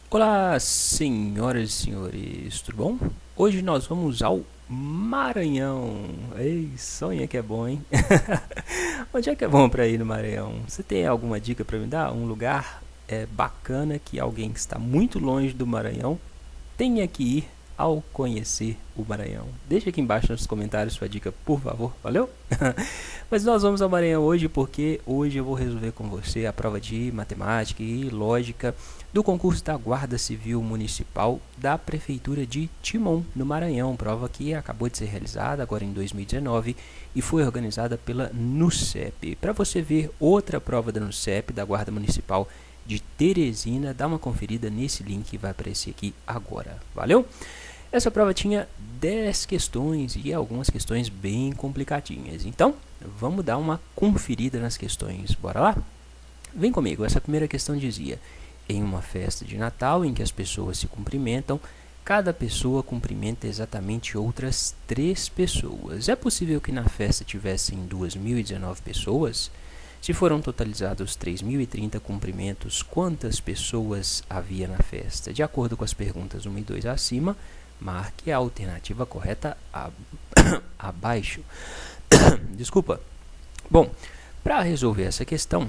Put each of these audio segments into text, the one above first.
Olá, senhoras e senhores, tudo bom? Hoje nós vamos ao Maranhão. Ei, sonha que é bom, hein? Onde é que é bom para ir no Maranhão? Você tem alguma dica para me dar? Um lugar bacana que alguém que está muito longe do Maranhão tenha que ir ao conhecer o Maranhão. Deixa aqui embaixo nos comentários sua dica, por favor, valeu? Mas nós vamos ao Maranhão hoje porque hoje eu vou resolver com você a prova de matemática e lógica do concurso da Guarda Civil Municipal da Prefeitura de Timon, no Maranhão. Prova que acabou de ser realizada agora em 2019 e foi organizada pela NUCEP. Para você ver outra prova da NUCEP, da Guarda Municipal de Teresina, dá uma conferida nesse link que vai aparecer aqui agora, valeu? Essa prova tinha 10 questões e algumas questões bem complicadinhas, então vamos dar uma conferida nas questões, bora lá? Vem comigo, essa primeira questão dizia: em uma festa de Natal em que as pessoas se cumprimentam, cada pessoa cumprimenta exatamente outras 3 pessoas. É possível que na festa tivessem 2.019 pessoas? Se foram totalizados 3.030 cumprimentos, quantas pessoas havia na festa? De acordo com as perguntas 1 e 2 acima, marque a alternativa correta abaixo. Desculpa. Bom, para resolver essa questão,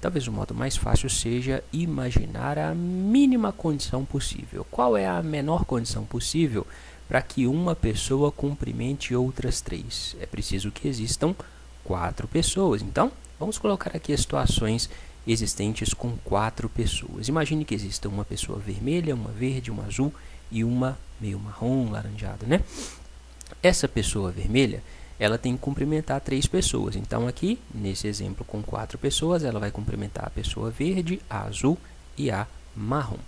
talvez o modo mais fácil seja imaginar a mínima condição possível. Qual é a menor condição possível para que uma pessoa cumprimente outras 3? É preciso que existam 4 pessoas. Então, vamos colocar aqui as situações existentes com 4 pessoas. Imagine que exista uma pessoa vermelha, uma verde, uma azul e uma meio marrom, laranjada, né? Essa pessoa vermelha, ela tem que cumprimentar 3 pessoas. Então, aqui, nesse exemplo com 4 pessoas, ela vai cumprimentar a pessoa verde, a azul e a marrom.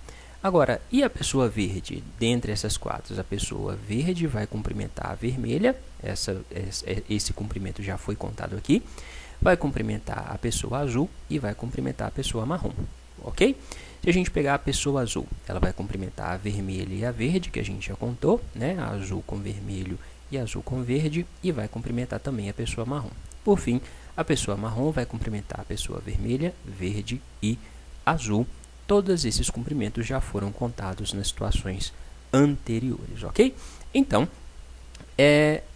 Agora, e a pessoa verde? Dentre essas 4, a pessoa verde vai cumprimentar a vermelha. Esse cumprimento já foi contado aqui. Vai cumprimentar a pessoa azul e vai cumprimentar a pessoa marrom, ok? Se a gente pegar a pessoa azul, ela vai cumprimentar a vermelha e a verde, que a gente já contou, né? A azul com vermelho e azul com verde, e vai cumprimentar também a pessoa marrom. Por fim, a pessoa marrom vai cumprimentar a pessoa vermelha, verde e azul. Todos esses cumprimentos já foram contados nas situações anteriores, ok? Então,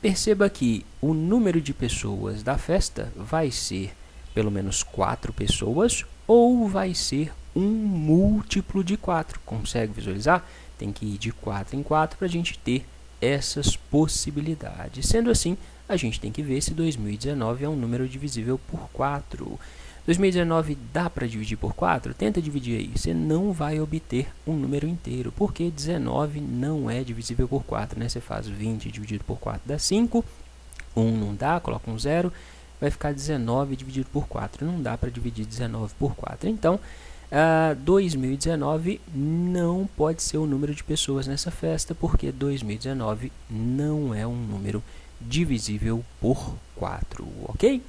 perceba que o número de pessoas da festa vai ser pelo menos 4 pessoas ou vai ser um múltiplo de 4. Consegue visualizar? Tem que ir de 4 em 4 para a gente ter essas possibilidades. Sendo assim, a gente tem que ver se 2019 é um número divisível por 4. 2019 dá para dividir por 4? Tenta dividir aí. Você não vai obter um número inteiro, porque 19 não é divisível por 4, né? Você faz 20 dividido por 4 dá 5. 1 não dá, coloca um 0. Vai ficar 19 dividido por 4. Não dá para dividir 19 por 4. Então, 2019 não pode ser o número de pessoas nessa festa, porque 2019 não é um número divisível por 4, ok?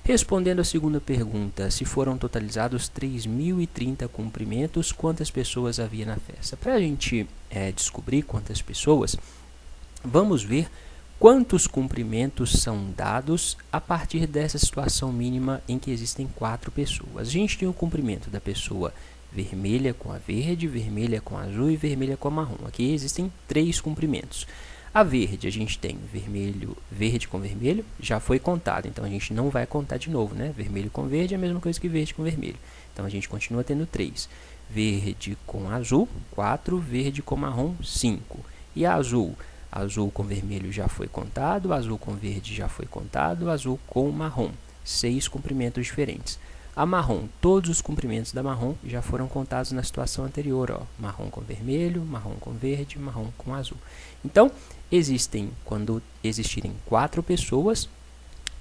Respondendo à segunda pergunta, se foram totalizados 3.030 cumprimentos, quantas pessoas havia na festa? Para a gente descobrir quantas pessoas, vamos ver quantos cumprimentos são dados a partir dessa situação mínima em que existem 4 pessoas. A gente tem o cumprimento da pessoa vermelha com a verde, vermelha com a azul e vermelha com a marrom. Aqui existem 3 cumprimentos. A verde, a gente tem verde com vermelho, já foi contado, então a gente não vai contar de novo, né? Vermelho com verde é a mesma coisa que verde com vermelho. Então a gente continua tendo 3. Verde com azul, 4. Verde com marrom, 5. E a azul? Azul com vermelho já foi contado, azul com verde já foi contado, azul com marrom. 6 cumprimentos diferentes. A marrom, todos os cumprimentos da marrom já foram contados na situação anterior, ó. Marrom com vermelho, marrom com verde, marrom com azul. Então, quando existirem 4 pessoas,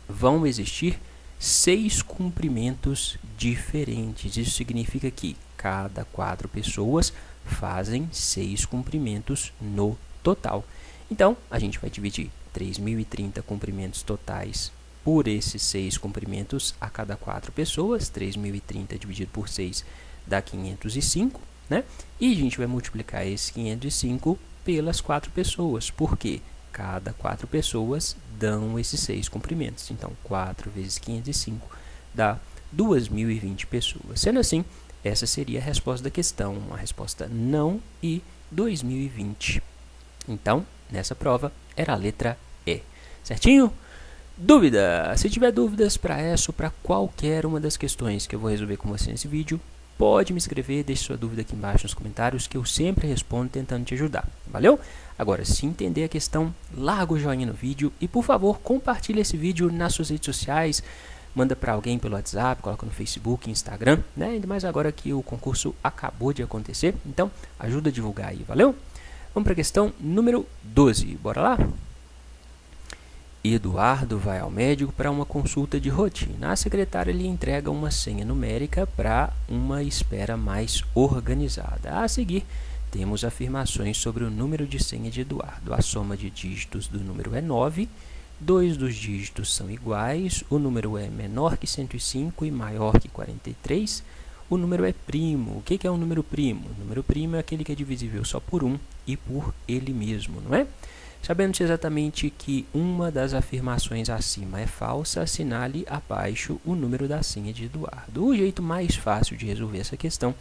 vão existir 6 cumprimentos diferentes. Isso significa que cada 4 pessoas fazem 6 cumprimentos no total. Então, a gente vai dividir 3.030 cumprimentos totais por esses 6 cumprimentos a cada 4 pessoas. 3.030 dividido por 6 dá 505, né? E a gente vai multiplicar esse 505 pelas 4 pessoas, porque cada 4 pessoas dão esses 6 cumprimentos. Então, 4 vezes 505 dá 2.020 pessoas. Sendo assim, essa seria a resposta da questão, a resposta não e 2020. Então, nessa prova, era a letra E. Certinho? Dúvida! Se tiver dúvidas para essa ou para qualquer uma das questões que eu vou resolver com você nesse vídeo, pode me escrever, deixe sua dúvida aqui embaixo nos comentários que eu sempre respondo tentando te ajudar. Valeu? Agora, se entender a questão, larga o joinha no vídeo e, por favor, compartilhe esse vídeo nas suas redes sociais, manda para alguém pelo WhatsApp, coloca no Facebook, Instagram, né? Ainda mais agora que o concurso acabou de acontecer, então ajuda a divulgar aí, valeu? Vamos para a questão número 12, bora lá? Eduardo vai ao médico para uma consulta de rotina. A secretária lhe entrega uma senha numérica para uma espera mais organizada. A seguir, temos afirmações sobre o número de senha de Eduardo. A soma de dígitos do número é 9, 2 dos dígitos são iguais, o número é menor que 105 e maior que 43, o número é primo. O que é um número primo? O número primo é aquele que é divisível só por 1 e por ele mesmo, não é? Sabendo-se exatamente que uma das afirmações acima é falsa, assinale abaixo o número da senha de Eduardo. O jeito mais fácil de resolver essa questão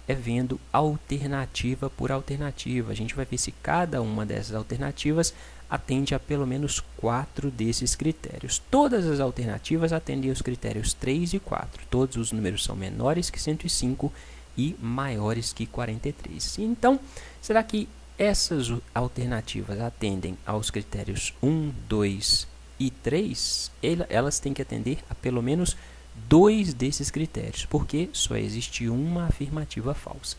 é vendo alternativa por alternativa. A gente vai ver se cada uma dessas alternativas atende a pelo menos 4 desses critérios. Todas as alternativas atendem aos critérios 3 e 4. Todos os números são menores que 105 e maiores que 43. Então, será que essas alternativas atendem aos critérios 1, 2 e 3? Elas têm que atender a pelo menos 2 desses critérios, porque só existe uma afirmativa falsa.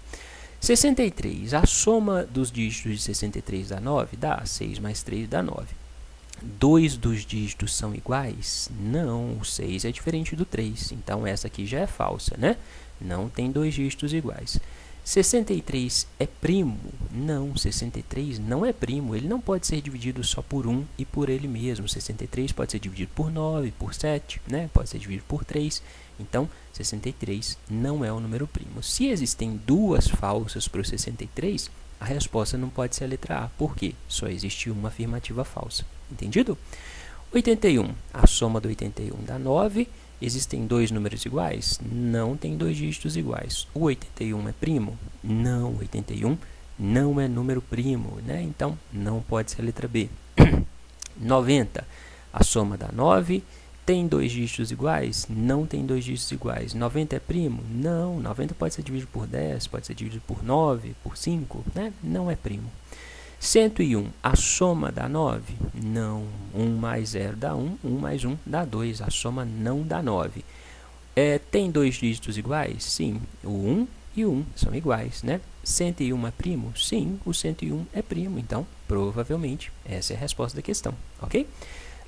63. A soma dos dígitos de 63 dá 9? Dá. 6 mais 3 dá 9. 2 dos dígitos são iguais? Não, o 6 é diferente do 3, então essa aqui já é falsa, né? Não tem 2 dígitos iguais. 63 é primo? Não, 63 não é primo. Ele não pode ser dividido só por 1 e por ele mesmo. 63 pode ser dividido por 9, por 7, né? Pode ser dividido por 3. Então, 63 não é um número primo. Se existem 2 falsas para o 63, a resposta não pode ser a letra A. Por quê? Só existe uma afirmativa falsa. Entendido? 81. A soma do 81 dá 9. Existem 2 números iguais? Não tem 2 dígitos iguais. O 81 é primo? Não, o 81 não é número primo, né? Então, não pode ser a letra B. 90. A soma dá 9. Tem 2 dígitos iguais? Não tem 2 dígitos iguais. 90 é primo? Não, 90 pode ser dividido por 10, pode ser dividido por 9, por 5, né? Não é primo. 101, a soma dá 9? Não. 1 mais 0 dá 1, 1 mais 1 dá 2. A soma não dá 9. Tem 2 dígitos iguais? Sim. O 1 e o 1 são iguais, né? 101 é primo? Sim, o 101 é primo. Então, provavelmente, essa é a resposta da questão, ok?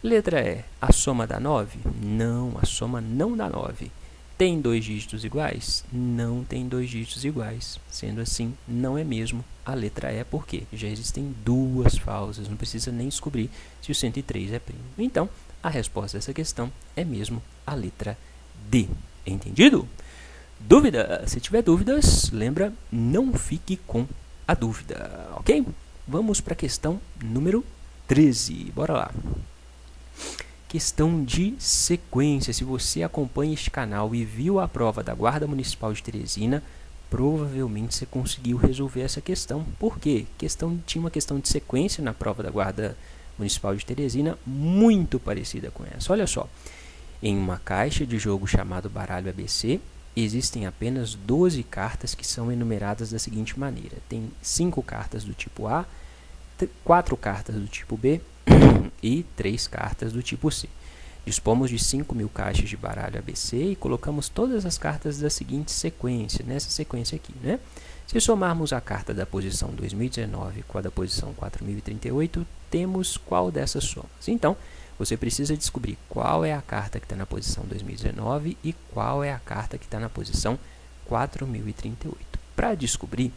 Letra E, a soma dá 9? Não, a soma não dá 9. Tem 2 dígitos iguais? Não tem 2 dígitos iguais. Sendo assim, não é mesmo a letra E, porque já existem 2 falsas. Não precisa nem descobrir se o 103 é primo. Então, a resposta dessa questão é mesmo a letra D. Entendido? Dúvida? Se tiver dúvidas, lembra, não fique com a dúvida, ok? Vamos para a questão número 13. Bora lá. Questão de sequência. Se você acompanha este canal e viu a prova da Guarda Municipal de Teresina, provavelmente você conseguiu resolver essa questão. Por quê? Tinha uma questão de sequência na prova da Guarda Municipal de Teresina, muito parecida com essa. Olha só, em uma caixa de jogo chamado Baralho ABC, existem apenas 12 cartas que são enumeradas da seguinte maneira. Tem 5 cartas do tipo A, 4 cartas do tipo B e 3 cartas do tipo C. Dispomos de 5.000 caixas de baralho ABC e colocamos todas as cartas da seguinte sequência, nessa sequência aqui, né? Se somarmos a carta da posição 2019 com a da posição 4038, temos qual dessas somas? Então, você precisa descobrir qual é a carta que está na posição 2019 e qual é a carta que está na posição 4038. Para descobrir,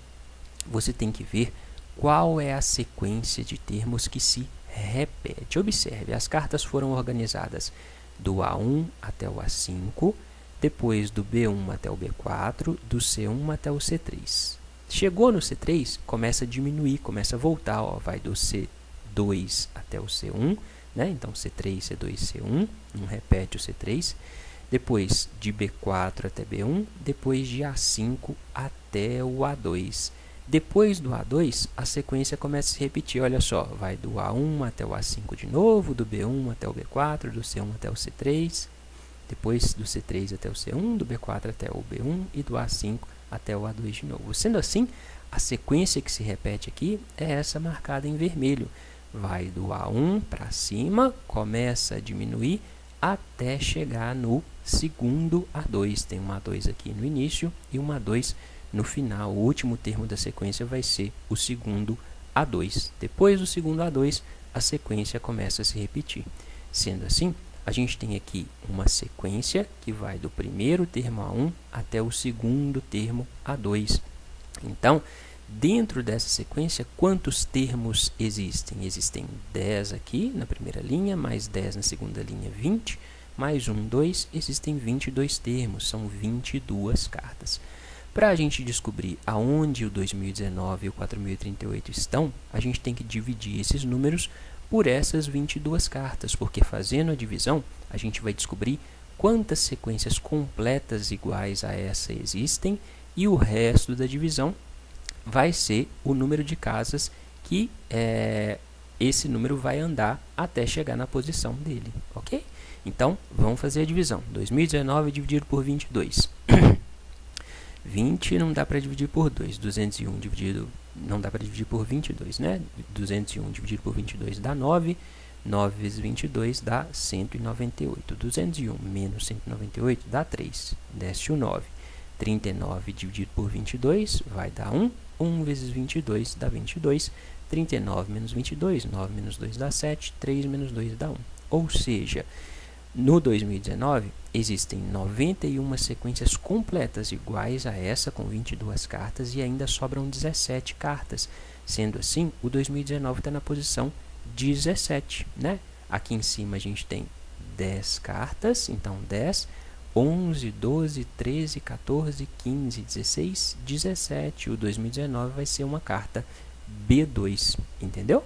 você tem que ver qual é a sequência de termos que se repete. Observe, as cartas foram organizadas do A1 até o A5, depois do B1 até o B4, do C1 até o C3. Chegou no C3, começa a diminuir, começa a voltar, ó, vai do C2 até o C1, né? Então C3, C2, C1, não repete o C3. depois de B4 até B1, depois de A5 até o A2. Depois do A2, a sequência começa a se repetir, olha só, vai do A1 até o A5 de novo, do B1 até o B4, do C1 até o C3, depois do C3 até o C1, do B4 até o B1 e do A5 até o A2 de novo. Sendo assim, a sequência que se repete aqui é essa marcada em vermelho. Vai do A1 para cima, começa a diminuir até chegar no segundo A2. Tem um A2 aqui no início e um A2 no final. O último termo da sequência vai ser o segundo A2. Depois do segundo A2, a sequência começa a se repetir. Sendo assim, a gente tem aqui uma sequência que vai do primeiro termo A1 até o segundo termo A2. Então, dentro dessa sequência, quantos termos existem? Existem 10 aqui na primeira linha, mais 10 na segunda linha, 20, mais 1, 2, existem 22 termos, são 22 cartas. Para a gente descobrir aonde o 2019 e o 4038 estão, a gente tem que dividir esses números por essas 22 cartas, porque fazendo a divisão, a gente vai descobrir quantas sequências completas iguais a essa existem e o resto da divisão vai ser o número de casas que esse número vai andar até chegar na posição dele, ok? Então, vamos fazer a divisão. 2019 dividido por 22. 20 não dá para dividir por 2. 201 dividido, não dá para dividir por 22, né? 201 dividido por 22 dá 9. 9 vezes 22 dá 198. 201 menos 198 dá 3. Desce o 9. 39 dividido por 22 vai dar 1. 1 vezes 22 dá 22. 39 menos 22, 9 menos 2 dá 7. 3 menos 2 dá 1. Ou seja, no 2019, existem 91 sequências completas iguais a essa, com 22 cartas, e ainda sobram 17 cartas. Sendo assim, o 2019 está na posição 17, né? Aqui em cima a gente tem 10 cartas, então 10, 11, 12, 13, 14, 15, 16, 17. O 2019 vai ser uma carta B2, entendeu?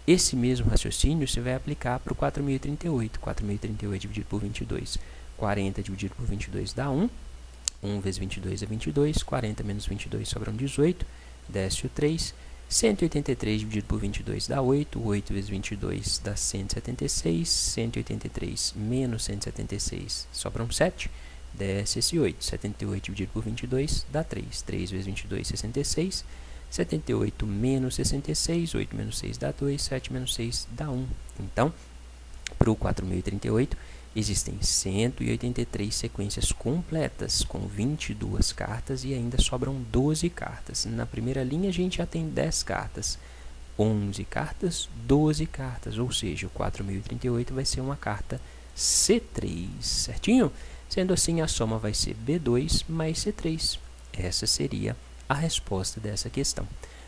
Esse mesmo raciocínio você vai aplicar para o 4038. 4038 dividido por 22. 40 dividido por 22 dá 1. 1 vezes 22 é 22. 40 menos 22 sobram 18. Desce o 3. 183 dividido por 22 dá 8. 8 vezes 22 dá 176. 183 menos 176 sobram 7. Desce esse 8. 78 dividido por 22 dá 3. 3 vezes 22, 66. 78 menos 66, 8 menos 6 dá 2, 7 menos 6 dá 1. Então, para o 4038, existem 183 sequências completas, com 22 cartas e ainda sobram 12 cartas. Na primeira linha, a gente já tem 10 cartas, 11 cartas, 12 cartas, ou seja, o 4038 vai ser uma carta C3, certinho? Sendo assim, a soma vai ser B2 mais C3. Essa seria a resposta dessa questão.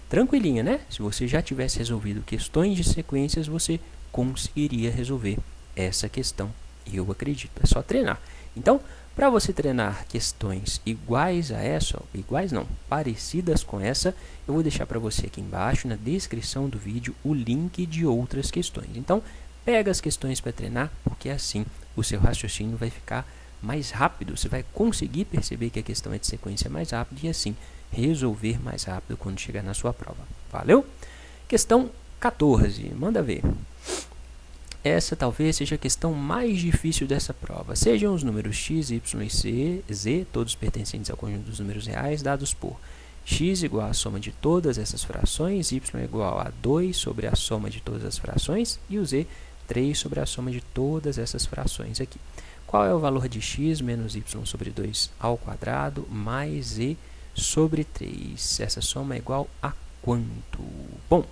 Tranquilinha, né? Se você já tivesse resolvido questões de sequências, você conseguiria resolver essa questão, eu acredito. É só treinar. Então, para você treinar questões iguais a essa, iguais não, parecidas com essa, eu vou deixar para você aqui embaixo, na descrição do vídeo, o link de outras questões. Então, pega as questões para treinar, porque assim o seu raciocínio vai ficar mais rápido. Você vai conseguir perceber que a questão é de sequência mais rápido e assim resolver mais rápido quando chegar na sua prova. Valeu? Questão 14. Manda ver. Essa talvez seja a questão mais difícil dessa prova. Sejam os números x, y e z, todos pertencentes ao conjunto dos números reais, dados por x igual à soma de todas essas frações, y igual a 2 sobre a soma de todas as frações e o z 3 sobre a soma de todas essas frações aqui. Qual é o valor de x menos y sobre 2 ao quadrado mais z sobre 3. Essa soma é igual a quanto? Bom,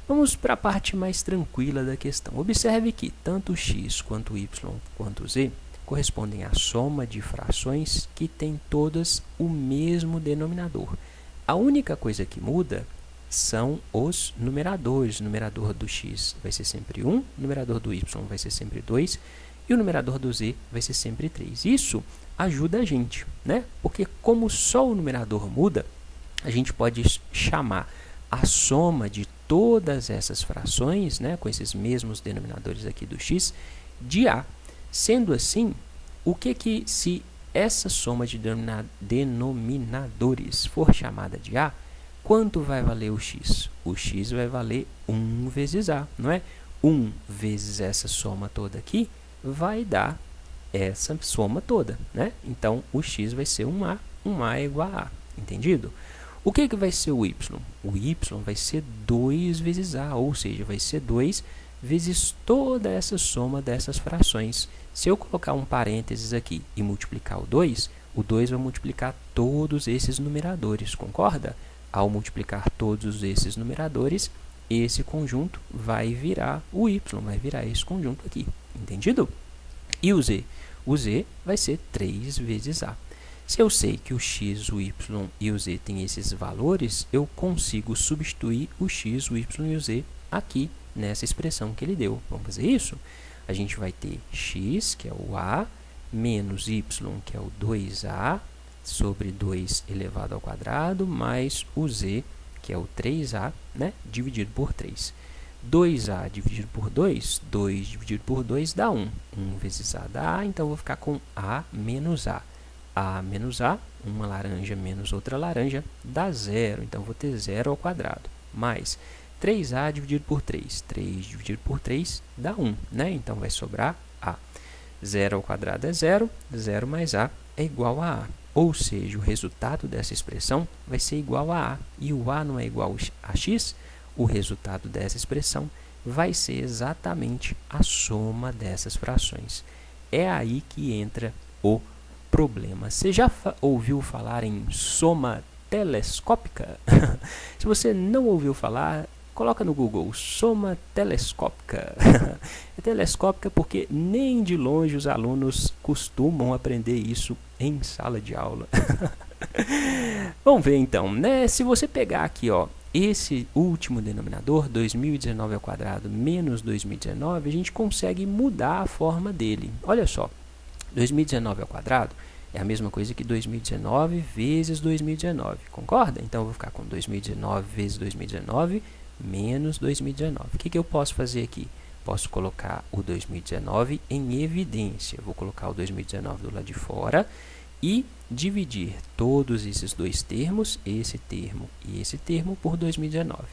vamos para a parte mais tranquila da questão. Observe que tanto x quanto y quanto z correspondem à soma de frações que têm todas o mesmo denominador. A única coisa que muda são os numeradores. O numerador do x vai ser sempre 1, o numerador do y vai ser sempre 2 e o numerador do z vai ser sempre 3. Isso ajuda a gente, né? Porque como só o numerador muda, a gente pode chamar a soma de todas essas frações, né, com esses mesmos denominadores aqui do x, de a. Sendo assim, o que se essa soma de denominadores for chamada de A, quanto vai valer o x? O x vai valer 1 vezes A, não é? 1 vezes essa soma toda aqui vai dar essa soma toda, né? Então, o x vai ser 1A é igual a A, entendido? O que vai ser o y? O y vai ser 2 vezes A, ou seja, vai ser 2 vezes toda essa soma dessas frações. Se eu colocar um parênteses aqui e multiplicar o 2 vai multiplicar todos esses numeradores, concorda? Ao multiplicar todos esses numeradores, esse conjunto vai virar o y, vai virar esse conjunto aqui, entendido? E o z? O z vai ser 3 vezes A. Se eu sei que o x, o y e o z têm esses valores, eu consigo substituir o x, o y e o z aqui nessa expressão que ele deu. Vamos fazer isso? A gente vai ter x, que é o A, menos y, que é o 2A, sobre 2 elevado ao quadrado, mais o z, que é o 3A, né, dividido por 3. 2A dividido por 2, 2 dividido por 2 dá 1. 1 vezes A dá A, então eu vou ficar com A menos A. A menos A, uma laranja menos outra laranja, dá 0. Então, eu vou ter 0 ao quadrado. Mais 3A dividido por 3. 3 dividido por 3 dá 1, né? Então, vai sobrar A. 0 ao quadrado é 0. 0 mais A é igual a A. Ou seja, o resultado dessa expressão vai ser igual a A. E o A não é igual a X? O resultado dessa expressão vai ser exatamente a soma dessas frações. É aí que entra o problema. Você já ouviu falar em soma telescópica? Se você não ouviu falar, coloca no Google, soma telescópica. É telescópica porque nem de longe os alunos costumam aprender isso em sala de aula. Vamos ver então, né? Se você pegar aqui, ó, esse último denominador, 2019 ao quadrado menos 2019, a gente consegue mudar a forma dele. Olha só, 2019 ao quadrado é a mesma coisa que 2019 vezes 2019, concorda? Então, eu vou ficar com 2019 vezes 2019 menos 2019. O que eu posso fazer aqui? Posso colocar o 2019 em evidência. Vou colocar o 2019 do lado de fora e dividir todos esses dois termos, esse termo e esse termo, por 2019.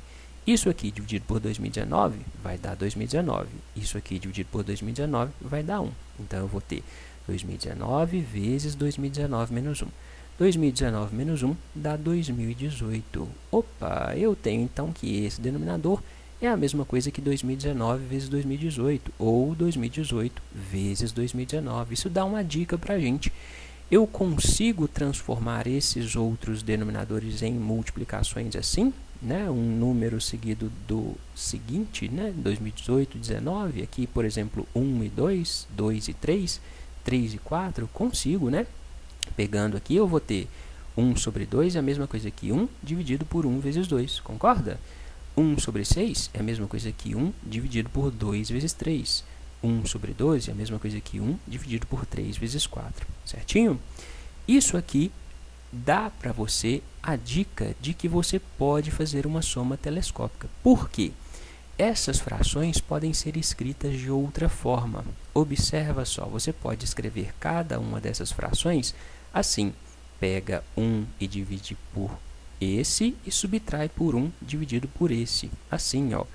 Isso aqui dividido por 2019 vai dar 2019. Isso aqui dividido por 2019 vai dar 1. Então, eu vou ter 2019 vezes 2019 menos 1. 2019 menos 1 dá 2018. Opa, eu tenho então que esse denominador é a mesma coisa que 2019 vezes 2018, ou 2018 vezes 2019. Isso dá uma dica para a gente. Eu consigo transformar esses outros denominadores em multiplicações assim, né? Um número seguido do seguinte, né? 2018, 19, aqui, por exemplo, 1 e 2, 2 e 3, 3 e 4, consigo, né? Pegando aqui, eu vou ter 1 sobre 2 é a mesma coisa que 1 dividido por 1 vezes 2, concorda? 1 sobre 6 é a mesma coisa que 1 dividido por 2 vezes 3. 1 sobre 12 é a mesma coisa que 1 dividido por 3 vezes 4, certinho? Isso aqui dá para você a dica de que você pode fazer uma soma telescópica. Por quê? Essas frações podem ser escritas de outra forma. Observa só, você pode escrever cada uma dessas frações assim. Pega 1 e divide por esse e subtrai por 1 dividido por esse. Assim, ó.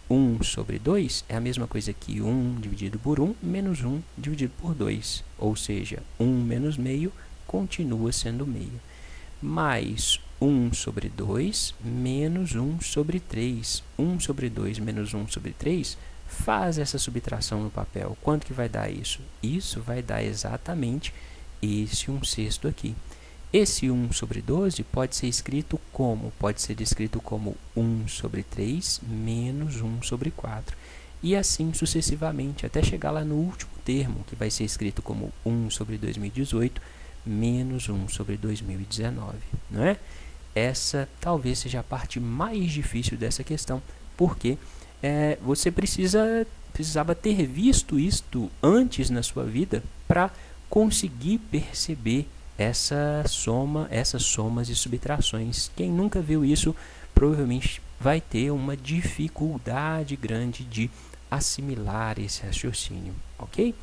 1 sobre 2 é a mesma coisa que 1 dividido por 1 menos 1 dividido por 2. Ou seja, 1 menos meio continua sendo meio. Mais 1 sobre 2 menos 1 sobre 3. 1 sobre 2 menos 1 sobre 3, faz essa subtração no papel. Quanto que vai dar isso? Isso vai dar exatamente esse 1/6 aqui. Esse 1 sobre 12 pode ser escrito como? Pode ser escrito como 1 sobre 3 menos 1 sobre 4. E assim sucessivamente, até chegar lá no último termo, que vai ser escrito como 1 sobre 2018 menos 1 sobre 2019, não é? Essa talvez seja a parte mais difícil dessa questão, porque você precisava ter visto isto antes na sua vida para conseguir perceber essas somas e subtrações. Quem nunca viu isso provavelmente vai ter uma dificuldade grande de assimilar esse raciocínio, ok?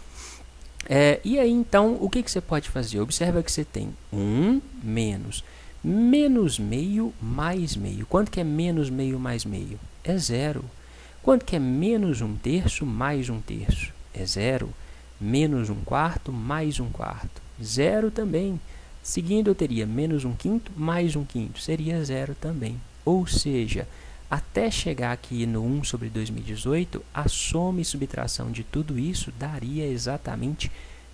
E aí, então, o que você pode fazer? Observa que você tem 1 menos meio mais meio. Quanto que é menos meio mais meio? É 0. Quanto que é menos 1/3 mais 1/3? É 0. Menos 1/4 mais 1/4. 0 também. Seguindo, eu teria menos 1/5 mais 1/5. Seria 0 também. Ou seja, até chegar aqui no 1 sobre 2018, a soma e subtração de tudo isso daria exatamente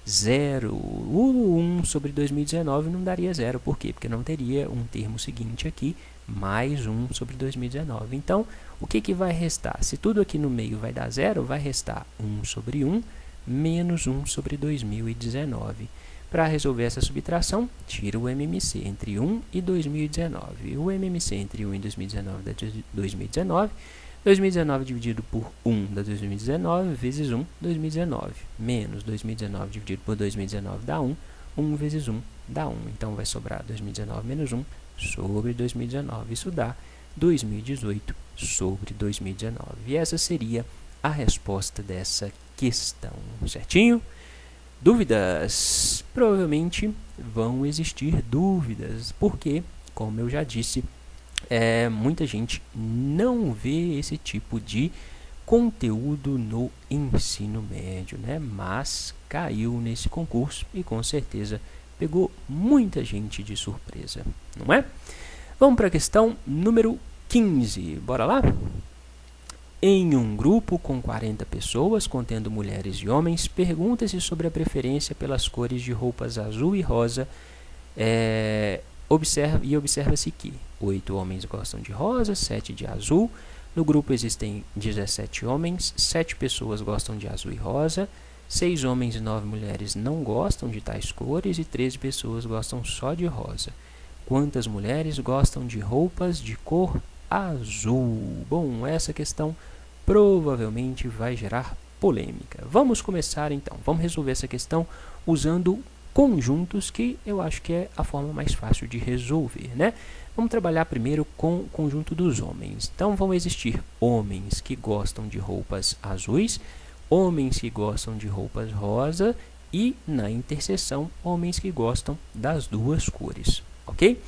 0. O 1 sobre 2019 não daria 0. Por quê? Porque não teria um termo seguinte aqui, mais 1 sobre 2019. Então, o que vai restar? Se tudo aqui no meio vai dar 0, vai restar 1 sobre 1 menos 1 sobre 2019. Para resolver essa subtração, tira o MMC entre 1 e 2019. O MMC entre 1 e 2019 dá 2019. 2019 dividido por 1 dá 2019, vezes 1, 2019. Menos 2019 dividido por 2019 dá 1. 1 vezes 1 dá 1. Então, vai sobrar 2019 menos 1 sobre 2019. Isso dá 2018 sobre 2019. E essa seria a resposta dessa questão, certinho? Dúvidas? Provavelmente vão existir dúvidas, porque, como eu já disse, muita gente não vê esse tipo de conteúdo no ensino médio, né? Mas caiu nesse concurso e com certeza pegou muita gente de surpresa, não é? Vamos para a questão número 15, bora lá? Em um grupo com 40 pessoas, contendo mulheres e homens, pergunta-se sobre a preferência pelas cores de roupas azul e rosa. Observa-se que 8 homens gostam de rosa, 7 de azul. No grupo existem 17 homens, 7 pessoas gostam de azul e rosa, 6 homens e 9 mulheres não gostam de tais cores e 13 pessoas gostam só de rosa. Quantas mulheres gostam de roupas de cor azul? Bom, essa questão provavelmente vai gerar polêmica. Vamos começar então, vamos resolver essa questão usando conjuntos, que eu acho que é a forma mais fácil de resolver, né? Vamos trabalhar primeiro com o conjunto dos homens. Então, vão existir homens que gostam de roupas azuis, homens que gostam de roupas rosa e, na interseção, homens que gostam das duas cores, ok?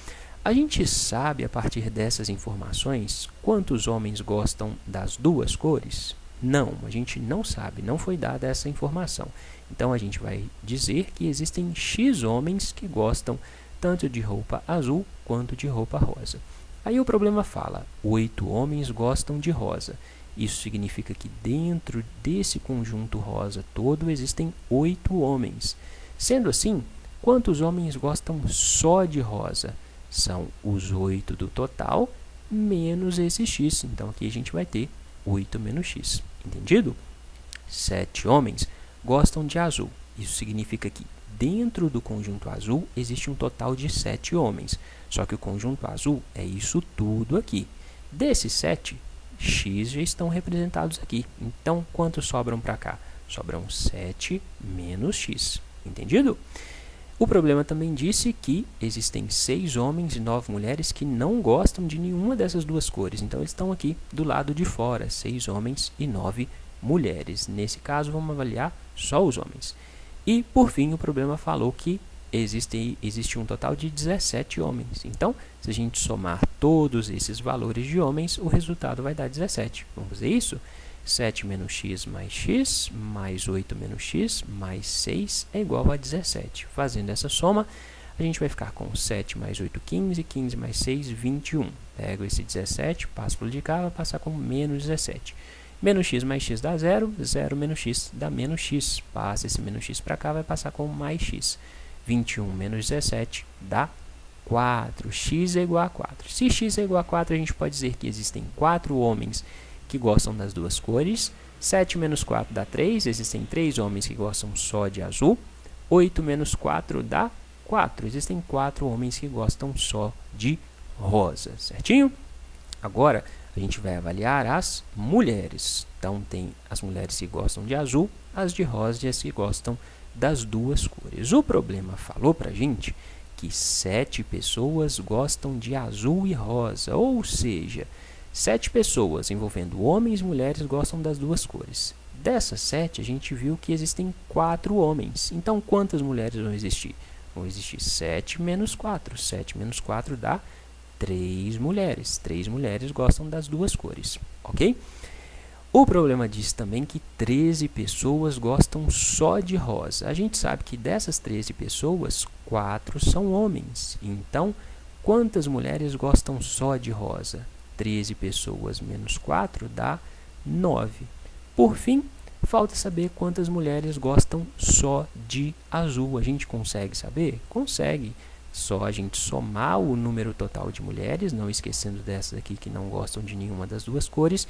A gente sabe, a partir dessas informações, quantos homens gostam das duas cores? Não, a gente não sabe, não foi dada essa informação. Então, a gente vai dizer que existem X homens que gostam tanto de roupa azul quanto de roupa rosa. Aí o problema fala, 8 homens gostam de rosa. Isso significa que dentro desse conjunto rosa todo existem 8 homens. Sendo assim, quantos homens gostam só de rosa? São os 8 do total, menos esse x. Então, aqui a gente vai ter 8 menos x. Entendido? 7 homens gostam de azul. Isso significa que dentro do conjunto azul existe um total de 7 homens. Só que o conjunto azul é isso tudo aqui. Desses 7, x já estão representados aqui. Então, quantos sobram para cá? Sobram 7 menos x. Entendido? O problema também disse que existem 6 homens e 9 mulheres que não gostam de nenhuma dessas duas cores. Então, eles estão aqui do lado de fora, 6 homens e 9 mulheres. Nesse caso, vamos avaliar só os homens. E, por fim, o problema falou que existe um total de 17 homens. Então, se a gente somar todos esses valores de homens, o resultado vai dar 17. Vamos fazer isso? 7 menos x mais 8 menos x, mais 6 é igual a 17. Fazendo essa soma, a gente vai ficar com 7 mais 8, 15, 15 mais 6, 21. Pego esse 17, passo para o de cá, vai passar com menos 17. Menos x mais x dá 0, 0 menos x dá menos x. Passa esse menos x para cá, vai passar com mais x. 21 menos 17 dá 4. X é igual a 4. Se x é igual a 4, a gente pode dizer que existem 4 homens que gostam das duas cores. 7 menos 4 dá 3. Existem 3 homens que gostam só de azul. 8 menos 4 dá 4. Existem 4 homens que gostam só de rosa. Certinho? Agora, a gente vai avaliar as mulheres. Então, tem as mulheres que gostam de azul, as de rosa e as que gostam das duas cores. O problema falou pra gente que 7 pessoas gostam de azul e rosa, ou seja, 7 pessoas envolvendo homens e mulheres gostam das duas cores. Dessas 7, a gente viu que existem 4 homens. Então, quantas mulheres vão existir? Vão existir 7 menos 4. 7 menos 4 dá 3 mulheres. 3 mulheres gostam das duas cores, ok? O problema diz também que 13 pessoas gostam só de rosa. A gente sabe que dessas 13 pessoas, 4 são homens. Então, quantas mulheres gostam só de rosa? 13 pessoas menos 4 dá 9. Por fim, falta saber quantas mulheres gostam só de azul. A gente consegue saber? Consegue. Só a gente somar o número total de mulheres, não esquecendo dessas aqui que não gostam de nenhuma das duas cores,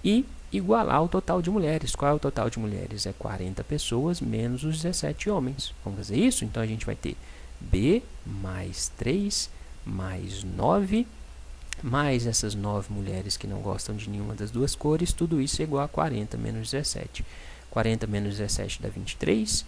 e igualar o total de mulheres. Qual é o total de mulheres? É 40 pessoas menos os 17 homens. Vamos fazer isso? Então, a gente vai ter B mais 3 mais 9, mais essas 9 mulheres que não gostam de nenhuma das duas cores, tudo isso é igual a 40 menos 17. 40 menos 17 dá 23.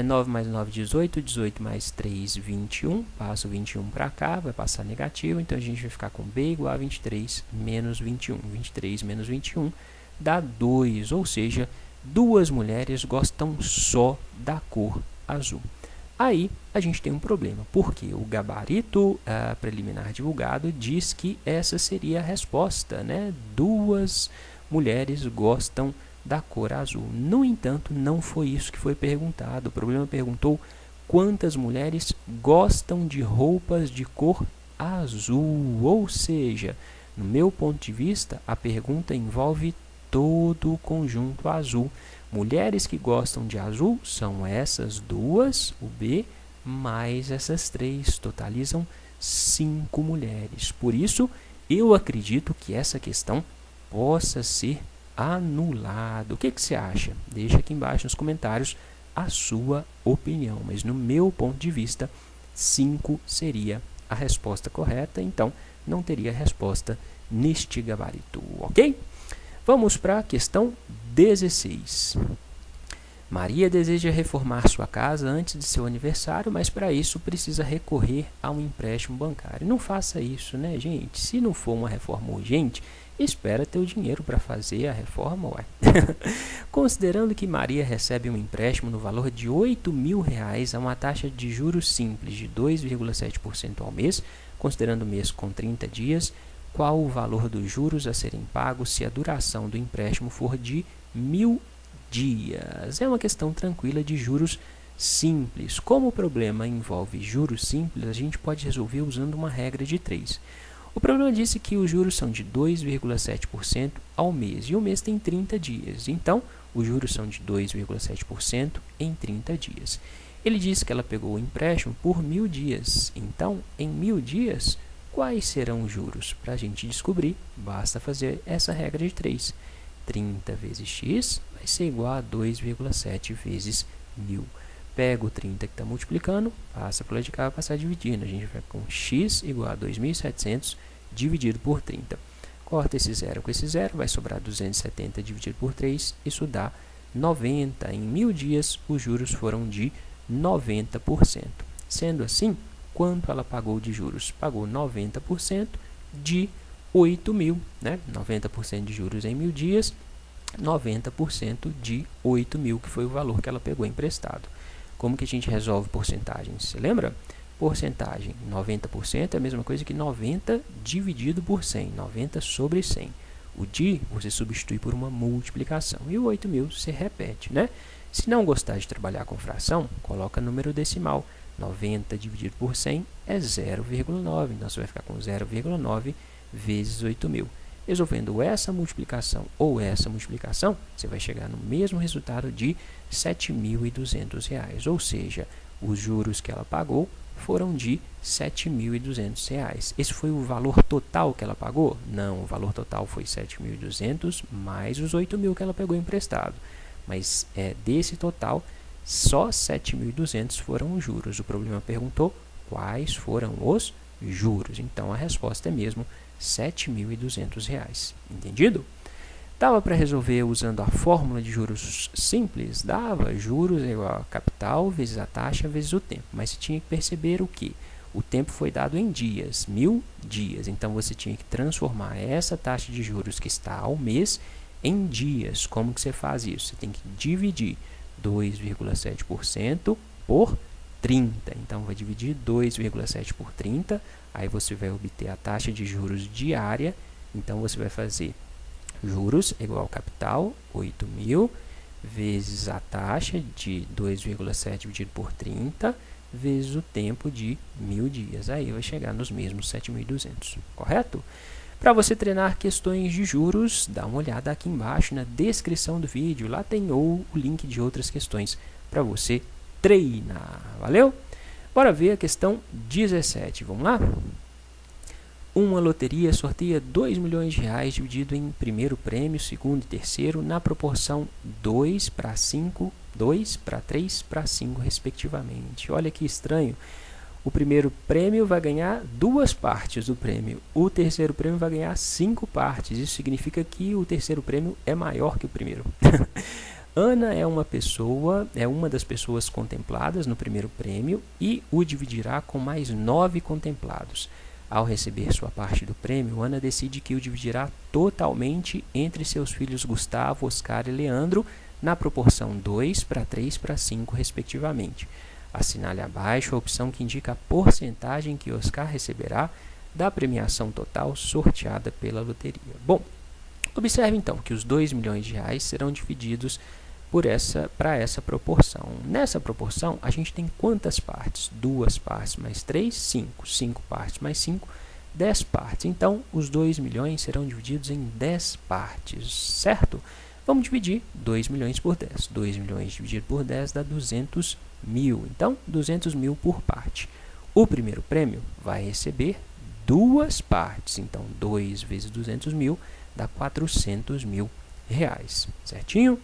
9 mais 9, 18. 18 mais 3, 21. Passo o 21 para cá, vai passar negativo. Então, a gente vai ficar com B igual a 23 menos 21. 23 menos 21 dá 2, ou seja, 2 mulheres gostam só da cor azul. Aí, a gente tem um problema, porque o gabarito preliminar divulgado diz que essa seria a resposta, né? 2 mulheres gostam da cor azul. No entanto, não foi isso que foi perguntado. O problema perguntou quantas mulheres gostam de roupas de cor azul. Ou seja, no meu ponto de vista, a pergunta envolve todo o conjunto azul. Mulheres que gostam de azul são essas 2, o B, mais essas 3, totalizam 5 mulheres. Por isso, eu acredito que essa questão possa ser anulado. O que você acha? Deixa aqui embaixo nos comentários a sua opinião. Mas no meu ponto de vista, 5 seria a resposta correta. Então, não teria resposta neste gabarito, ok? Vamos para a questão 16. Maria deseja reformar sua casa antes de seu aniversário, mas para isso precisa recorrer a um empréstimo bancário. Não faça isso, né, gente? Se não for uma reforma urgente, espera ter o dinheiro para fazer a reforma, ué. Considerando que Maria recebe um empréstimo no valor de R$8.000 a uma taxa de juros simples de 2,7% ao mês, considerando o mês com 30 dias, qual o valor dos juros a serem pagos se a duração do empréstimo for de 1.000 dias? É uma questão tranquila de juros simples. Como o problema envolve juros simples, a gente pode resolver usando uma regra de 3. O problema disse que os juros são de 2,7% ao mês, e o mês tem 30 dias. Então, os juros são de 2,7% em 30 dias. Ele disse que ela pegou o empréstimo por 1.000 dias. Então, em 1.000 dias, quais serão os juros? Para a gente descobrir, basta fazer essa regra de 3. 30 vezes x vai ser igual a 2,7 vezes 1.000. Pega o 30 que está multiplicando, passa para o lado de cá, vai passar dividindo. A gente vai com x igual a 2.700 dividido por 30. Corta esse zero com esse zero, vai sobrar 270 dividido por 3, isso dá 90. Em 1.000 dias, os juros foram de 90%. Sendo assim, quanto ela pagou de juros? Pagou 90% de 8.000, né? 90% de juros em 1.000 dias, 90% de 8.000, que foi o valor que ela pegou emprestado. Como que a gente resolve porcentagens? Você lembra? Porcentagem, 90% é a mesma coisa que 90 dividido por 100, 90 sobre 100. O de você substitui por uma multiplicação e o 8.000 você repete, né? Se não gostar de trabalhar com fração, coloca número decimal. 90 dividido por 100 é 0,9, então você vai ficar com 0,9 vezes 8.000. Resolvendo essa multiplicação ou essa multiplicação, você vai chegar no mesmo resultado de R$ 7.200, ou seja, os juros que ela pagou foram de R$ 7.200. Esse foi o valor total que ela pagou? Não, o valor total foi 7.200 mais os 8.000 que ela pegou emprestado. Mas desse total, só 7.200 foram os juros. O problema perguntou quais foram os juros. Então, a resposta é mesmo R$ 7.200. Entendido? Dava para resolver usando a fórmula de juros simples? Dava. Juros é igual a capital vezes a taxa vezes o tempo. Mas você tinha que perceber o que? O tempo foi dado em dias, 1.000 dias. Então, você tinha que transformar essa taxa de juros que está ao mês em dias. Como que você faz isso? Você tem que dividir 2,7% por 30. Então, vai dividir 2,7 por 30, aí você vai obter a taxa de juros diária. Então, você vai fazer juros igual ao capital, 8.000, vezes a taxa de 2,7 dividido por 30, vezes o tempo de 1.000 dias. Aí vai chegar nos mesmos 7.200, correto? Para você treinar questões de juros, dá uma olhada aqui embaixo na descrição do vídeo. Lá tem o link de outras questões para você treinar. Valeu? Bora ver a questão 17. Vamos lá? Uma loteria sorteia 2 milhões de reais dividido em primeiro prêmio, segundo e terceiro, na proporção 2 para 5, 2 para 3 para 5, respectivamente. Olha que estranho. O primeiro prêmio vai ganhar 2 partes do prêmio. O terceiro prêmio vai ganhar 5 partes. Isso significa que o terceiro prêmio é maior que o primeiro. Ana é uma das pessoas contempladas no primeiro prêmio e o dividirá com mais 9 contemplados. Ao receber sua parte do prêmio, Ana decide que o dividirá totalmente entre seus filhos Gustavo, Oscar e Leandro, na proporção 2 para 3 para 5, respectivamente. Assinale abaixo a opção que indica a porcentagem que Oscar receberá da premiação total sorteada pela loteria. Bom, observe então que os 2 milhões de reais serão divididos para essa proporção. Nessa proporção, a gente tem quantas partes? 2 partes mais 3, 5. 5 partes mais 5, 10 partes. Então, os 2 milhões serão divididos em 10 partes, certo? Vamos dividir 2 milhões por 10. 2 milhões dividido por 10 dá 200 mil. Então, 200 mil por parte. O primeiro prêmio vai receber 2 partes. Então, 2 vezes 200 mil dá 400 mil reais, certinho?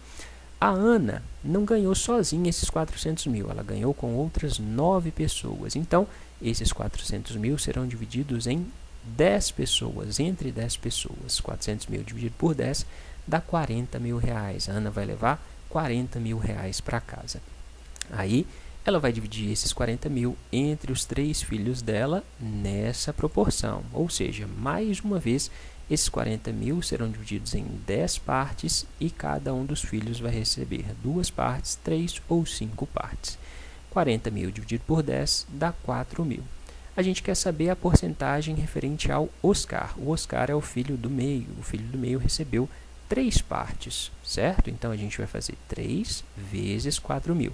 A Ana não ganhou sozinha esses 400 mil, ela ganhou com outras 9 pessoas. Então, esses 400 mil serão divididos em 10 pessoas, entre 10 pessoas. 400 mil dividido por 10 dá 40 mil reais. A Ana vai levar 40 mil reais para casa. Aí, ela vai dividir esses 40 mil entre os 3 filhos dela nessa proporção. Ou seja, mais uma vez, esses 40 mil serão divididos em 10 partes e cada um dos filhos vai receber 2 partes, 3 ou 5 partes. 40 mil dividido por 10 dá 4 mil. A gente quer saber a porcentagem referente ao Oscar. O Oscar é o filho do meio. O filho do meio recebeu 3 partes, certo? Então, a gente vai fazer 3 vezes 4 mil.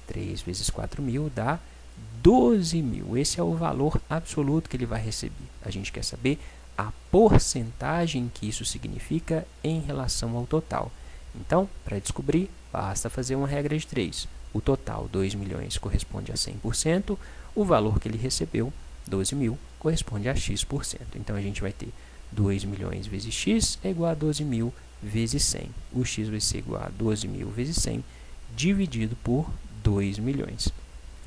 3 vezes 4 mil dá 12 mil. Esse é o valor absoluto que ele vai receber. A gente quer saber a porcentagem que isso significa em relação ao total. Então, para descobrir, basta fazer uma regra de 3. O total, 2 milhões, corresponde a 100%. O valor que ele recebeu, 12 mil, corresponde a x%. Então, a gente vai ter 2 milhões vezes x é igual a 12 mil vezes 100. O x vai ser igual a 12 mil vezes 100, dividido por 2 milhões.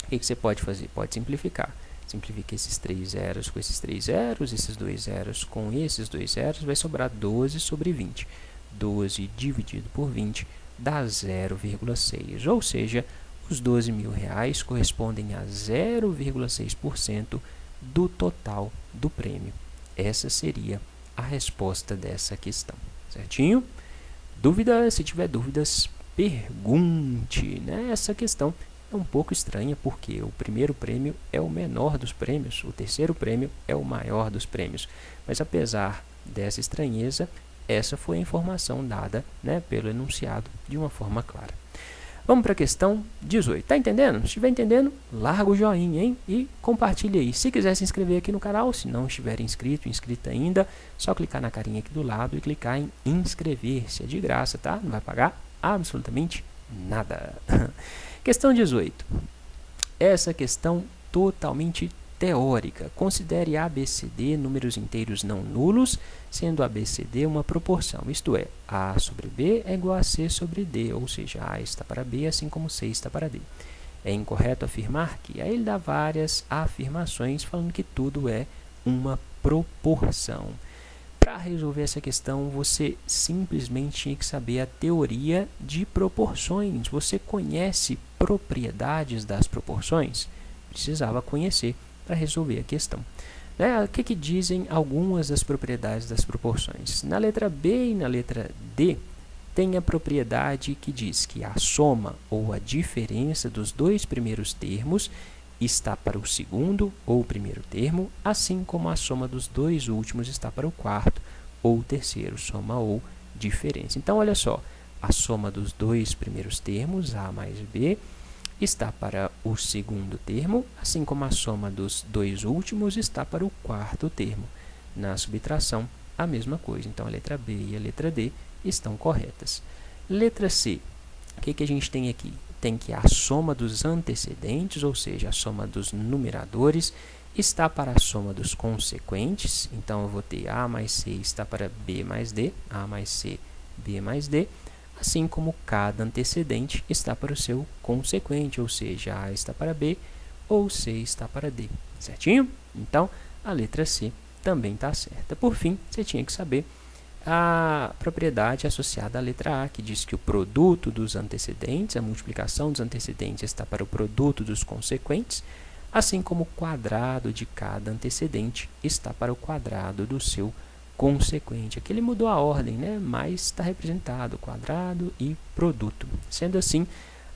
O que você pode fazer? Pode simplificar. Simplifique esses 3 zeros com esses 3 zeros, esses 2 zeros com esses 2 zeros, vai sobrar 12 sobre 20. 12 dividido por 20 dá 0,6, ou seja, os 12 mil reais correspondem a 0,6% do total do prêmio. Essa seria a resposta dessa questão, certinho? Dúvidas? Se tiver dúvidas, pergunte, né? Essa questão é um pouco estranha porque o primeiro prêmio é o menor dos prêmios, o terceiro prêmio é o maior dos prêmios. Mas apesar dessa estranheza, essa foi a informação dada, né, pelo enunciado de uma forma clara. Vamos para a questão 18. Tá entendendo? Se estiver entendendo, larga o joinha, hein? E compartilha aí. Se quiser se inscrever aqui no canal, se não estiver inscrita ainda, só clicar na carinha aqui do lado e clicar em inscrever-se. É de graça, tá? Não vai pagar absolutamente nada. Questão 18. Essa questão totalmente teórica. Considere A, B, C, D números inteiros não nulos, sendo A, B, C, D uma proporção. Isto é, A sobre B é igual a C sobre D, ou seja, A está para B, assim como C está para D. É incorreto afirmar que... Aí ele dá várias afirmações falando que tudo é uma proporção. Para resolver essa questão, você simplesmente tinha que saber a teoria de proporções. Você conhece propriedades das proporções? Precisava conhecer para resolver a questão. O que dizem algumas das propriedades das proporções? Na letra B e na letra D, tem a propriedade que diz que a soma ou a diferença dos dois primeiros termos está para o segundo ou primeiro termo, assim como a soma dos dois últimos está para o quarto ou terceiro, soma ou diferença. Então, olha só, a soma dos dois primeiros termos, A mais B, está para o segundo termo, assim como a soma dos dois últimos está para o quarto termo. Na subtração, a mesma coisa. Então, a letra B e a letra D estão corretas. Letra C, o que a gente tem aqui? Tem que a soma dos antecedentes, ou seja, a soma dos numeradores, está para a soma dos consequentes. Então, eu vou ter A mais C está para B mais D, A mais C, B mais D, assim como cada antecedente está para o seu consequente, ou seja, A está para B ou C está para D, certinho? Então, a letra C também está certa. Por fim, você tinha que saber a propriedade associada à letra A, que diz que o produto dos antecedentes, a multiplicação dos antecedentes está para o produto dos consequentes, assim como o quadrado de cada antecedente está para o quadrado do seu consequente. Aqui ele mudou a ordem, né? Mas está representado quadrado e produto. Sendo assim,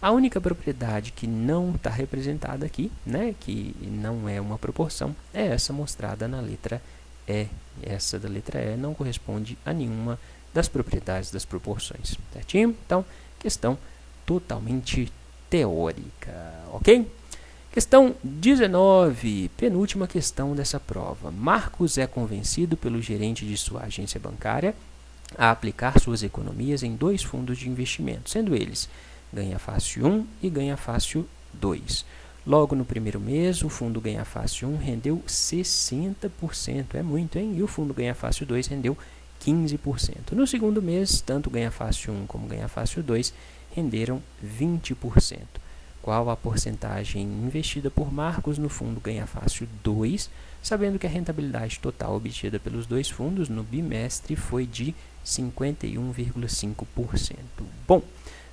a única propriedade que não está representada aqui, né? Que não é uma proporção, é essa mostrada na letra E. Essa da letra E não corresponde a nenhuma das propriedades das proporções, certinho? Então, questão totalmente teórica, ok? Questão 19, penúltima questão dessa prova. Marcos é convencido pelo gerente de sua agência bancária a aplicar suas economias em dois fundos de investimento, sendo eles Ganha Fácil 1 e Ganha Fácil 2. Logo no primeiro mês, o fundo Ganha Fácil 1 rendeu 60%, é muito, hein? E o fundo Ganha Fácil 2 rendeu 15%. No segundo mês, tanto Ganha Fácil 1 como Ganha Fácil 2 renderam 20%. Qual a porcentagem investida por Marcos no fundo Ganha Fácil 2, sabendo que a rentabilidade total obtida pelos dois fundos no bimestre foi de 51,5%. Bom,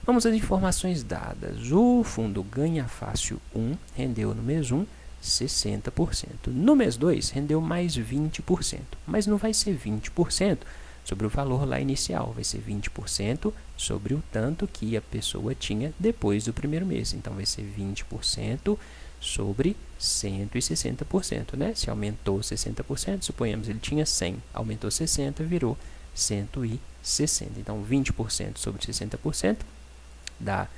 vamos às informações dadas. O fundo Ganha Fácil 1 rendeu no mês 1 60%. No mês 2 rendeu mais 20%, mas não vai ser 20% sobre o valor lá inicial, vai ser 20% sobre o tanto que a pessoa tinha depois do primeiro mês. Então, vai ser 20% sobre 160%, né? Se aumentou 60%, suponhamos ele tinha 100, aumentou 60, virou 160. Então, 20% sobre 60% dá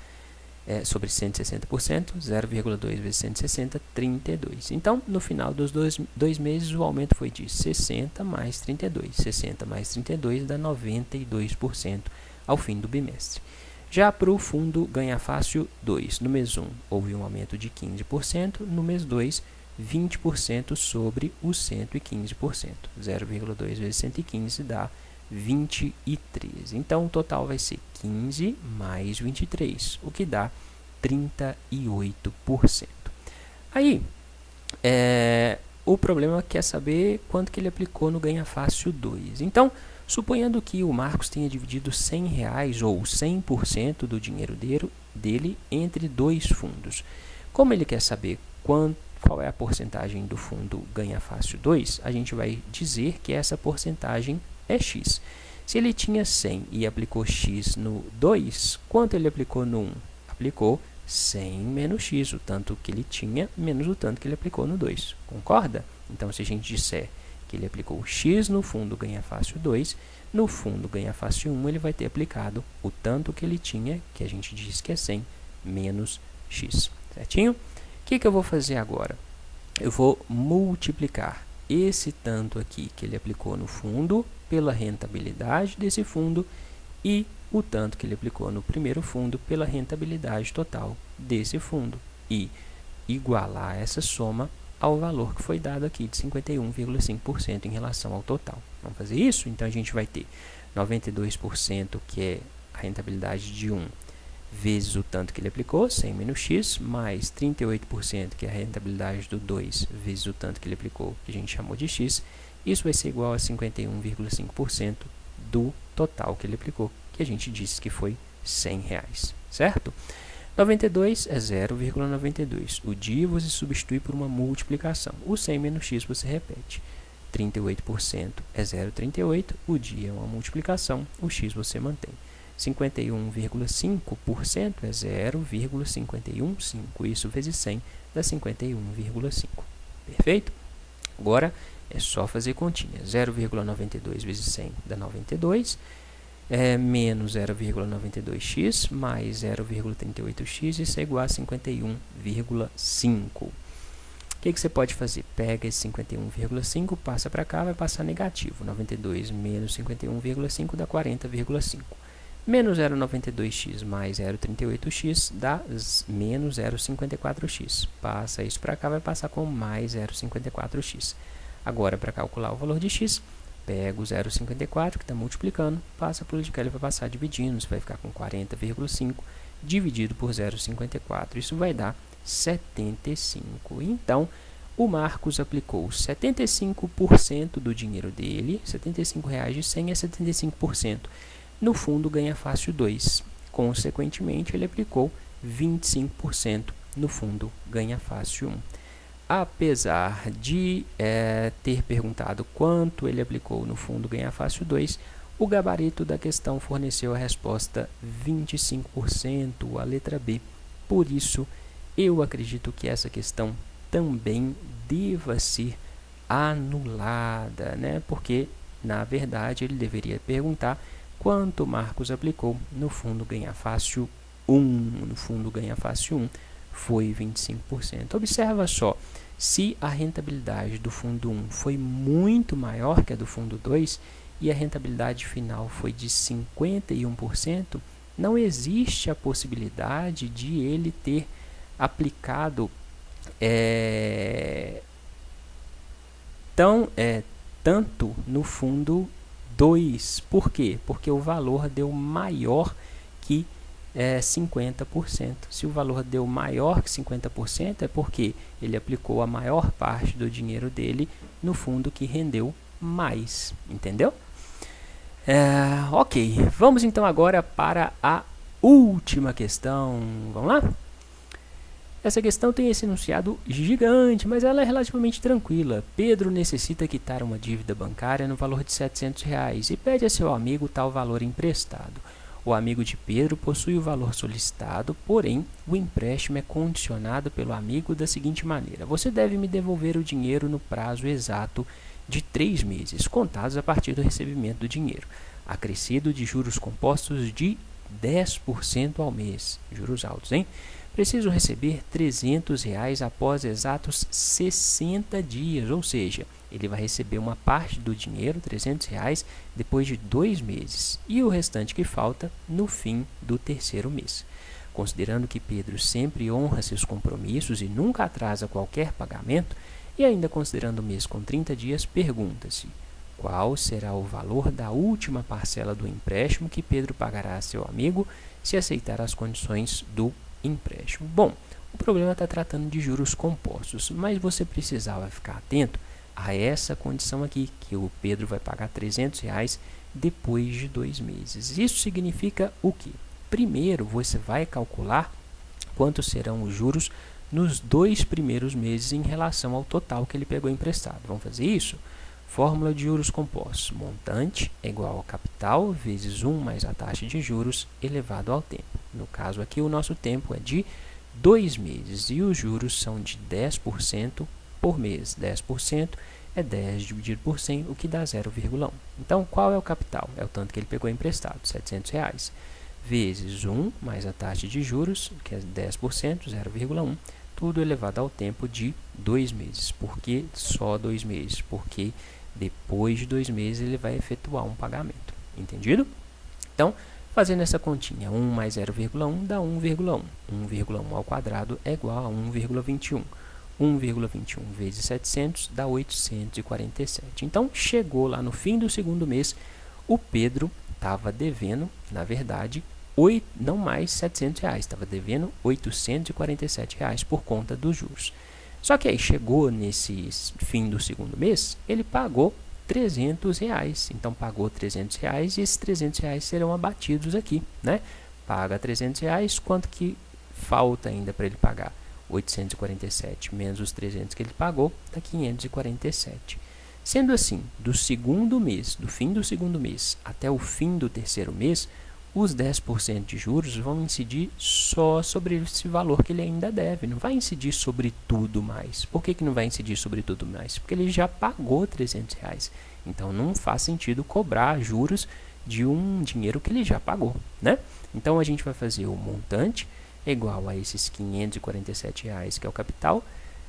sobre 160%, 0,2 vezes 160, 32. Então, no final dos dois meses, o aumento foi de 60 mais 32. 60 mais 32 dá 92% ao fim do bimestre. Já para o fundo Ganha Fácil 2, no mês 1, houve um aumento de 15%, no mês 2, 20% sobre os 115%. 0,2 vezes 115 dá 23. Então, o total vai ser 15 mais 23, o que dá 38%. Aí, o problema quer saber quanto que ele aplicou no Ganha Fácil 2. Então, suponhando que o Marcos tenha dividido R$100 ou 100% do dinheiro dele entre dois fundos. Como ele quer saber qual é a porcentagem do fundo Ganha Fácil 2, a gente vai dizer que essa porcentagem é x. Se ele tinha 100 e aplicou x no 2, quanto ele aplicou no 1? Aplicou 100 menos x, o tanto que ele tinha menos o tanto que ele aplicou no 2. Concorda? Então, se a gente disser que ele aplicou x no fundo Ganha Fácil 2, no fundo Ganha Fácil 1 ele vai ter aplicado o tanto que ele tinha, que a gente diz que é 100, menos x. Certinho? O que eu vou fazer agora? Eu vou multiplicar esse tanto aqui que ele aplicou no fundo pela rentabilidade desse fundo e o tanto que ele aplicou no primeiro fundo pela rentabilidade total desse fundo e igualar essa soma ao valor que foi dado aqui de 51,5% em relação ao total. Vamos fazer isso? Então, a gente vai ter 92%, que é a rentabilidade de 1, vezes o tanto que ele aplicou, 100 menos x, mais 38%, que é a rentabilidade do 2, vezes o tanto que ele aplicou, que a gente chamou de x. Isso vai ser igual a 51,5% do total que ele aplicou, que a gente disse que foi R$100, certo? 92 é 0,92. O dia você substitui por uma multiplicação. O 100 menos x você repete. 38% é 0,38. O dia é uma multiplicação. O x você mantém. 51,5% é 0,515. Isso vezes 100 dá 51,5. Perfeito? Agora é só fazer continha. 0,92 vezes 100 dá 92. Menos 0,92x mais 0,38x, isso é igual a 51,5. O que você pode fazer? Pega esse 51,5, passa para cá, vai passar negativo. 92 menos 51,5 dá 40,5. Menos 0,92x mais 0,38x dá menos 0,54x. Passa isso para cá, vai passar com mais 0,54x. Agora, para calcular o valor de x, pega o 0,54 que está multiplicando, passa por onde ele vai passar dividindo, você vai ficar com 40,5 dividido por 0,54, isso vai dar 75. Então, o Marcos aplicou 75% do dinheiro dele, R$ 75,00 de 100 é 75%, no fundo ganha fácil 2. Consequentemente, ele aplicou 25% no fundo ganha fácil 1. Apesar de ter perguntado quanto ele aplicou no fundo ganha fácil 2, o gabarito da questão forneceu a resposta 25%, a letra B. Por isso, eu acredito que essa questão também deva ser anulada, né? Porque, na verdade, ele deveria perguntar quanto Marcos aplicou no fundo ganha fácil 1. No fundo ganha fácil 1 foi 25%. Observa só, se a rentabilidade do fundo 1 foi muito maior que a do fundo 2 e a rentabilidade final foi de 51%, não existe a possibilidade de ele ter aplicado tanto no fundo 2. Por quê? Porque o valor deu maior que 50%. Se o valor deu maior que 50%, é porque ele aplicou a maior parte do dinheiro dele no fundo que rendeu mais. Entendeu? Ok, vamos então agora para a última questão. Vamos lá? Essa questão tem esse enunciado gigante, mas ela é relativamente tranquila. Pedro necessita quitar uma dívida bancária no valor de R$ 700 e pede a seu amigo tal valor emprestado. O amigo de Pedro possui o valor solicitado, porém, o empréstimo é condicionado pelo amigo da seguinte maneira: você deve me devolver o dinheiro no prazo exato de 3 meses, contados a partir do recebimento do dinheiro, acrescido de juros compostos de 10% ao mês. Juros altos, hein? Preciso receber R$ 300 após exatos 60 dias, ou seja, ele vai receber uma parte do dinheiro, R$ 300, depois de 2 meses, e o restante que falta no fim do 3º mês. Considerando que Pedro sempre honra seus compromissos e nunca atrasa qualquer pagamento, e ainda considerando o mês com 30 dias, pergunta-se: qual será o valor da última parcela do empréstimo que Pedro pagará a seu amigo se aceitar as condições do empréstimo? Bom, o problema está tratando de juros compostos, mas você precisava ficar atento a essa condição aqui, que o Pedro vai pagar R$ 300 depois de 2 meses. Isso significa o quê? Primeiro, você vai calcular quantos serão os juros nos 2 primeiros meses em relação ao total que ele pegou emprestado. Vamos fazer isso? Fórmula de juros compostos. Montante é igual ao capital vezes 1 mais a taxa de juros elevado ao tempo. No caso aqui, o nosso tempo é de 2 meses e os juros são de 10% por mês. 10% é 10 dividido por 100, o que dá 0,1. Então, qual é o capital? É o tanto que ele pegou emprestado, R$ 700, vezes 1 mais a taxa de juros, que é 10%, 0,1, tudo elevado ao tempo de 2 meses. Por que só 2 meses? Porque depois de 2 meses ele vai efetuar um pagamento. Entendido? Então, fazendo essa continha, 1 mais 0,1 dá 1,1. 1,1 ao quadrado é igual a 1,21. 1,21 vezes 700 dá 847. Então, chegou lá no fim do 2º mês, o Pedro estava devendo, na verdade, não mais R$ 700, estava devendo R$ 847 por conta dos juros. Só que aí chegou nesse fim do 2º mês, ele pagou R$ 300. Então, pagou R$ 300 e esses R$ 300 serão abatidos aqui, né? Paga R$ 300, quanto que falta ainda para ele pagar? 847 menos os 300 que ele pagou, dá 547. Sendo assim, do 2º mês, do fim do 2º mês até o fim do 3º mês, os 10% de juros vão incidir só sobre esse valor que ele ainda deve, não vai incidir sobre tudo mais. Por que não vai incidir sobre tudo mais? Porque ele já pagou R$300, então não faz sentido cobrar juros de um dinheiro que ele já pagou, né? Então a gente vai fazer o montante igual a esses R$547, que é o capital,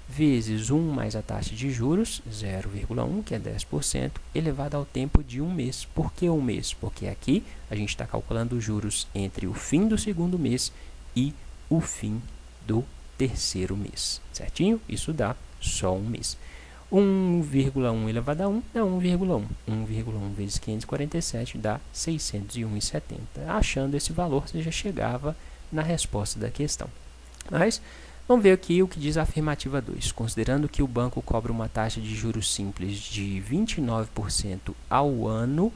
vezes 1 mais a taxa de juros, 0,1, que é 10%, elevado ao tempo de um mês. Por que um mês? Porque aqui a gente está calculando os juros entre o fim do segundo mês e o fim do terceiro mês, certinho? Isso dá só um mês. 1,1 elevado a 1 dá 1,1. 1,1 vezes 547 dá 601,70. Achando esse valor, você já chegava na resposta da questão. Mas vamos ver aqui o que diz a afirmativa 2. Considerando que o banco cobra uma taxa de juros simples de 29% ao ano,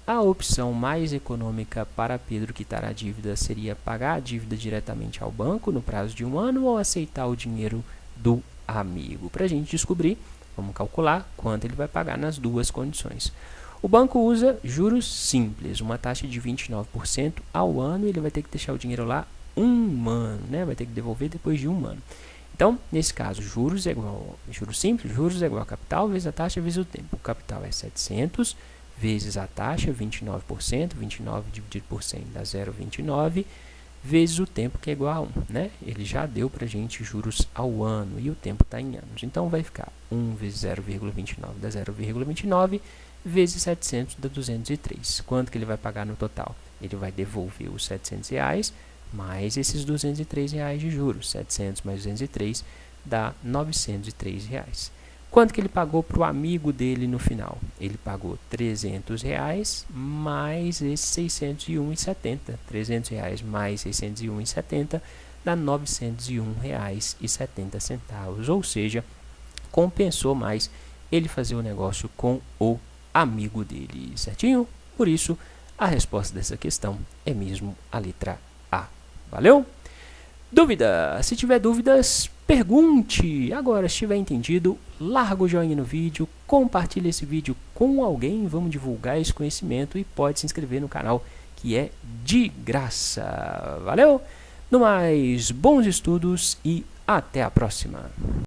a opção mais econômica para Pedro quitar a dívida seria pagar a dívida diretamente ao banco no prazo de um ano ou aceitar o dinheiro do amigo. Para a gente descobrir, vamos calcular quanto ele vai pagar nas duas condições. O banco usa juros simples, uma taxa de 29% ao ano, e ele vai ter que deixar o dinheiro lá um ano, né? Vai ter que devolver depois de um ano. Então, nesse caso, juros simples, juros é igual a capital vezes a taxa vezes o tempo. O capital é 700 vezes a taxa, 29%, 29 dividido por 100 dá 0,29, vezes o tempo, que é igual a 1, né? Ele já deu para a gente juros ao ano e o tempo está em anos. Então, vai ficar 1 vezes 0,29 dá 0,29, vezes 700 dá 203. Quanto que ele vai pagar no total? Ele vai devolver os R$700 mais esses R$203 de juros. 700 mais 203 dá R$903. Quanto que ele pagou para o amigo dele no final? Ele pagou R$300 mais esses 601,70. R$300 mais 601,70 dá R$901,70. Ou seja, compensou mais ele fazer o negócio com o amigo dele, certinho? Por isso, a resposta dessa questão é mesmo a letra A. Valeu? Dúvida? Se tiver dúvidas, pergunte. Agora, se tiver entendido, larga o joinha no vídeo, compartilha esse vídeo com alguém, vamos divulgar esse conhecimento e pode se inscrever no canal, que é de graça. Valeu? No mais, bons estudos e até a próxima.